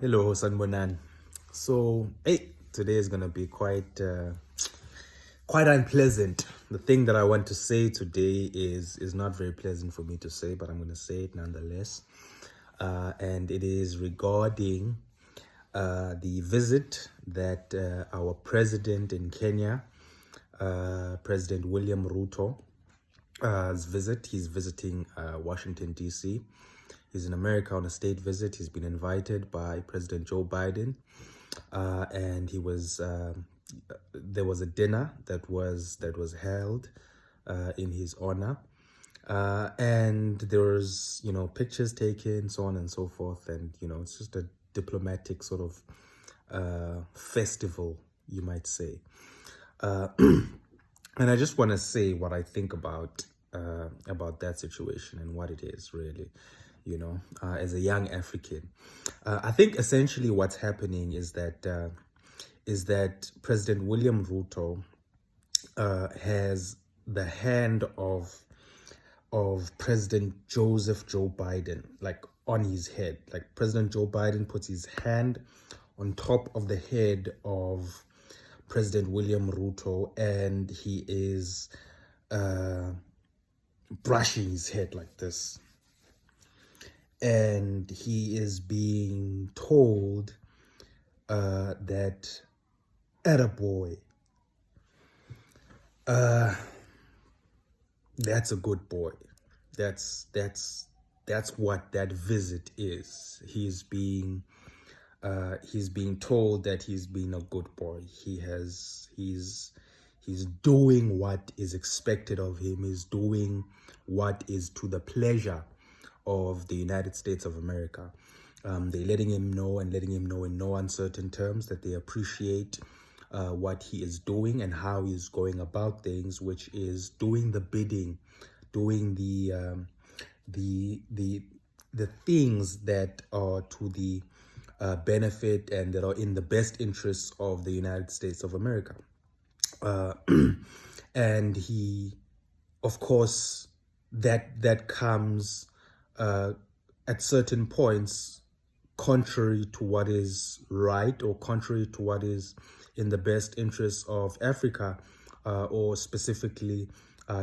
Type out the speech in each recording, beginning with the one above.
Hello, Sanbonan. So, hey, today is gonna be quite unpleasant. The thing that I want to say today is not very pleasant for me to say, but I'm gonna say it nonetheless. And it is regarding the visit that our president in Kenya, President William Ruto, he's visiting Washington, D.C. He's in America on a state visit. He's been invited by President Joe Biden, and there was a dinner that was held in his honor, and there was pictures taken, so on and so forth, and it's just a diplomatic sort of festival, you might say. And I just want to say what I think about that situation and what it is really, as a young African. I think essentially what's happening is that President William Ruto has the hand of President Joe Biden, like on his head. Like President Joe Biden puts his hand on top of the head of President William Ruto, and he is brushing his head like this. And he is being told that, attaboy, that's a good boy. That's what that visit is. He's being told that he's been a good boy. He's doing what is expected of him. He's doing what is to the pleasure of the United States of America. They're letting him know in no uncertain terms that they appreciate what he is doing and how he's going about things, which is doing the bidding, doing the things that are to the benefit and that are in the best interests of the United States of America. And he, of course, that comes at certain points contrary to what is right or contrary to what is in the best interests of Africa, or specifically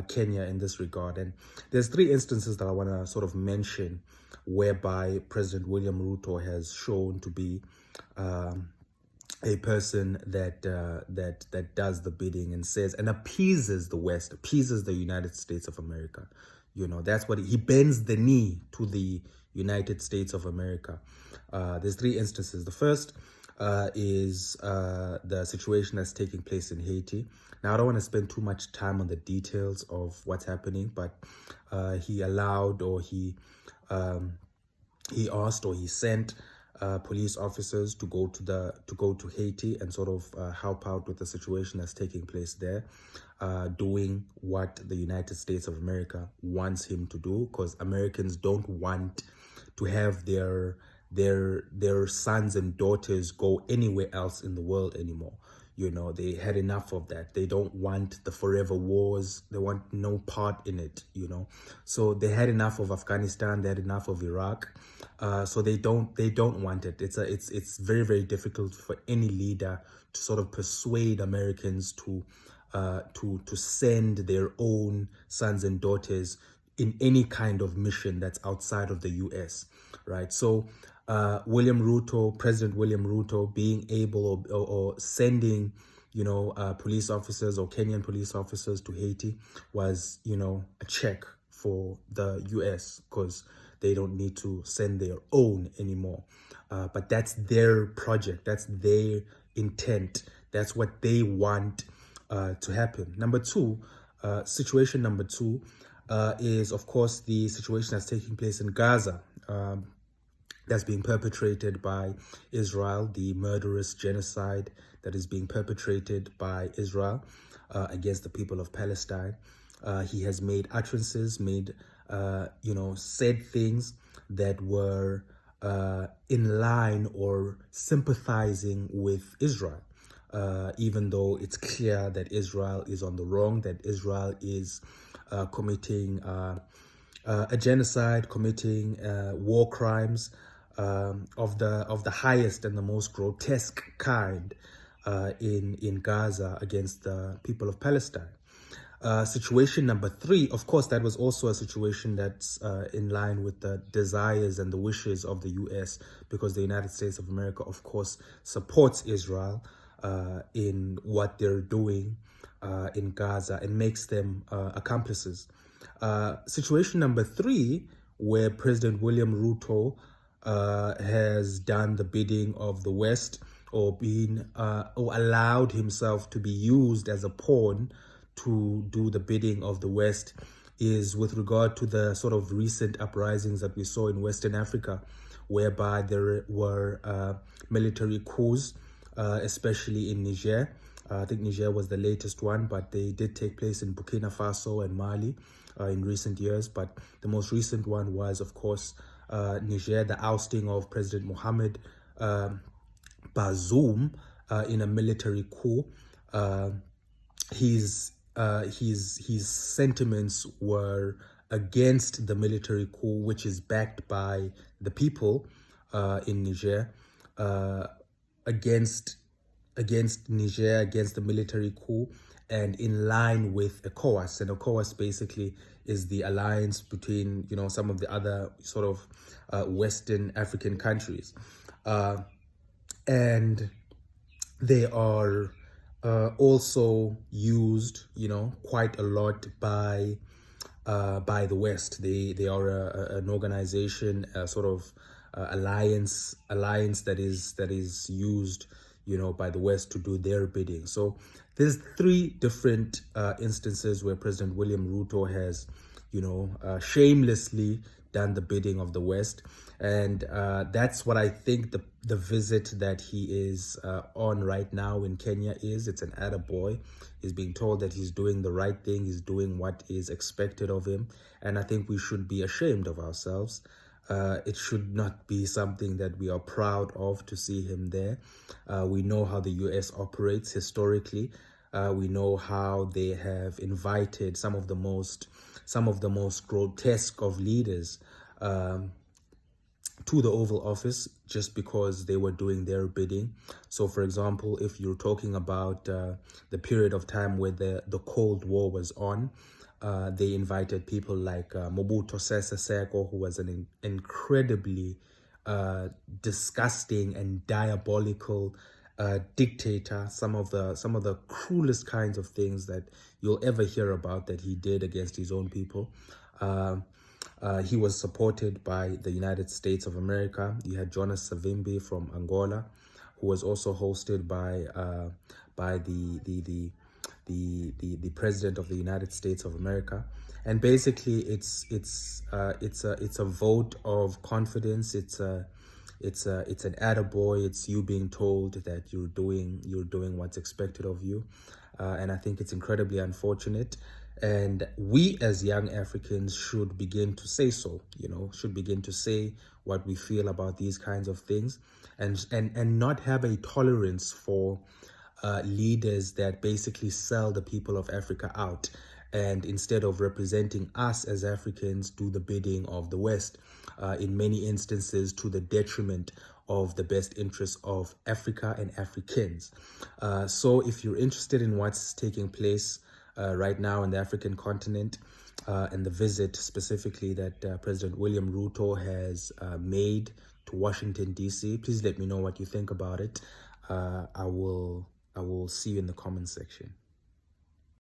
Kenya in this regard. And there's three instances that I want to sort of mention whereby President William Ruto has shown to be a person that does the bidding and says and appeases the West, appeases the United States of America. That's what he bends the knee to the United States of America. There's three instances. The first is the situation that's taking place in Haiti. Now, I don't want to spend too much time on the details of what's happening, but he allowed, or he asked, or he sent police officers to go to Haiti and sort of help out with the situation that's taking place there, doing what the United States of America wants him to do, because Americans don't want to have their sons and daughters go anywhere else in the world anymore. They had enough of that. They don't want the forever wars. They want no part in it, So they had enough of Afghanistan. They had enough of Iraq. So they don't want it. It's very, very difficult for any leader to sort of persuade Americans to send their own sons and daughters in any kind of mission that's outside of the US, right? So President William Ruto being able or sending, police officers or Kenyan police officers to Haiti was, a check for the US, because they don't need to send their own anymore. But that's their project. That's their intent. That's what they want to happen. Situation number two is, of course, the situation that's taking place in Gaza. That's being perpetrated by Israel, the murderous genocide that is being perpetrated by Israel against the people of Palestine. He has made utterances, said things that were in line or sympathizing with Israel, even though it's clear that Israel is on the wrong, that Israel is committing a genocide, committing war crimes of the highest and the most grotesque kind in Gaza against the people of Palestine. Situation number 3, of course, that was also a situation that's in line with the desires and the wishes of the U.S., because the United States of America, of course, supports Israel in what they're doing in Gaza and makes them accomplices. Situation number 3, where President William Ruto has done the bidding of the West, or been or allowed himself to be used as a pawn to do the bidding of the West, is with regard to the sort of recent uprisings that we saw in Western Africa, whereby there were military coups, especially in Niger. I think Niger was the latest one, but they did take place in Burkina Faso and Mali in recent years. But the most recent one was, of course, Niger, the ousting of President Mohamed Bazoum in a military coup. His sentiments were against the military coup, which is backed by the people in Niger, against Niger, against the military coup, and in line with ECOWAS. And ECOWAS basically is the alliance between, you know, some of the other sort of Western African countries, and they are also used, you know, quite a lot by the West. They are an organization, a sort of alliance that is used, you know, by the West to do their bidding. So there's 3 different instances where President William Ruto has, you know, shamelessly done the bidding of the West. And that's what I think the visit that he is on right now in Kenya is. It's an attaboy. He's being told that he's doing the right thing. He's doing what is expected of him. And I think we should be ashamed of ourselves. It should not be something that we are proud of to see him there. We know how the US operates historically. We know how they have invited some of the most grotesque of leaders to the Oval Office just because they were doing their bidding. So, for example, if you're talking about the period of time where the Cold War was on, they invited people like Mobutu Sese Seko, who was an incredibly disgusting and diabolical dictator. Some of the cruelest kinds of things that you'll ever hear about that he did against his own people. He was supported by the United States of America. You had Jonas Savimbi from Angola, who was also hosted by the president of the United States of America. And basically, it's a vote of confidence. It's an attaboy. It's you being told that you're doing what's expected of you, and I think it's incredibly unfortunate. And we as young Africans should begin to say so, you know, should begin to say what we feel about these kinds of things, and not have a tolerance for leaders that basically sell the people of Africa out, and instead of representing us as Africans, do the bidding of the West, in many instances to the detriment of the best interests of Africa and Africans. So if you're interested in what's taking place right now in the African continent, and the visit specifically that President William Ruto has made to Washington, D.C., please let me know what you think about it. I will see you in the comment section.